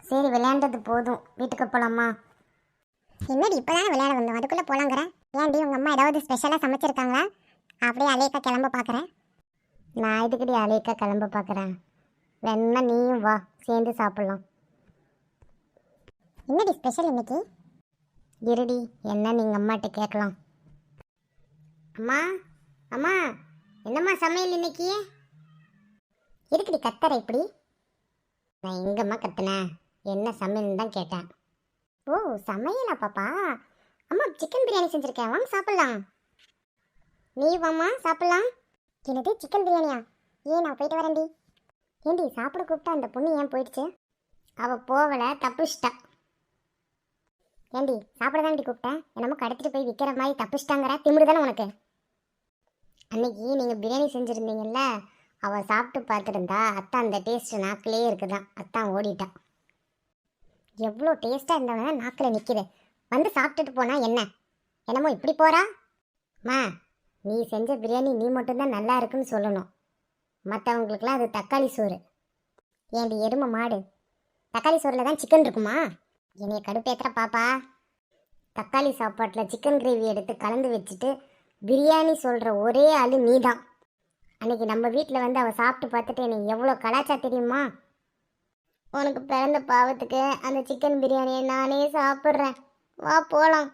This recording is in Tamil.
சரி விளையாண்டது போதும், வீட்டுக்கு போகலாமா? என்னடி இப்போதானே விளையாட வந்தோம், அதுக்குள்ளே போலாங்கிறேன். ஏன்டி உங்கள் அம்மா ஏதாவது ஸ்பெஷலாக சமைச்சிருக்காங்களா? அப்படியே அலேக்கா கிளம்ப பார்க்குறேன். நான் இதுக்கடி அலேக்கா கிளம்ப பார்க்குறேன். வேணா நீயும் வா, சேர்ந்து சாப்பிட்லாம். என்னடி ஸ்பெஷல் இன்னைக்கு? இருடி, என்ன நீங்கள் அம்மாட்ட கேட்கலாம். அம்மா அம்மா, என்னம்மா சமையல் இன்னைக்கு? எதுக்குடி கத்தற இப்படி? நான் எங்கம்மா கத்துனேன், என்ன சமையல்னு தான் கேட்டேன். ஓ சமையலா பாப்பா? அம்மா சிக்கன் பிரியாணி செஞ்சுருக்கேன், வாங்க சாப்பிட்லாம். நீ வாம்மா சாப்பிட்லாம். என்னது சிக்கன் பிரியாணியா? நான் போயிட்டு வரேன்டி. ஏண்டி சாப்பிட கூப்பிட்டா அந்த பொண்ணு ஏன் போயிடுச்சு? அவள் போகலை, தப்பிச்சிட்டா. ஏண்டி சாப்பிட தாண்டி கூப்பிட்டேன், என்னமோ கடத்திட்டு போய் விற்கிற மாதிரி தப்பிச்சிட்டாங்கிற திமிரு தானே உனக்கு? அன்னைக்கு நீங்கள் பிரியாணி செஞ்சுருந்தீங்கல்ல, அவள் சாப்பிட்டு பார்த்துருந்தா அத்தான் அந்த டேஸ்ட் நாக்கிலே இருக்குதான், அத்தான் ஓடிட்டான். எவ்வளோ டேஸ்ட்டாக இருந்தவன நாக்கில் நிற்கிது, வந்து சாப்பிட்டுட்டு போனா என்ன? என்னமோ இப்படி போறா? மா, நீ செஞ்ச பிரியாணி நீ மட்டும்தான் நல்லா இருக்குன்னு சொல்லணும், மற்றவங்களுக்குலாம் அது தக்காளி சோறு. ஏண்டி எருமை மாடு, தக்காளி சோறில் தான் சிக்கன் இருக்குமா? என்னைய கடுப்பேத்துற பாப்பா. தக்காளி சாப்பாட்டில் சிக்கன் கிரேவி எடுத்து கலந்து வச்சுட்டு பிரியாணி சொல்கிற ஒரே ஆள் நீ தான். அன்றைக்கி நம்ம வீட்டில் வந்து அவள் சாப்பிட்டு பார்த்துட்டு எனக்கு எவ்வளோ கலாச்சா தெரியுமா? உனக்கு பிறந்த பாவத்துக்கு அந்த சிக்கன் பிரியாணியை நானே சாப்பிட்றேன், வா போகலாம்.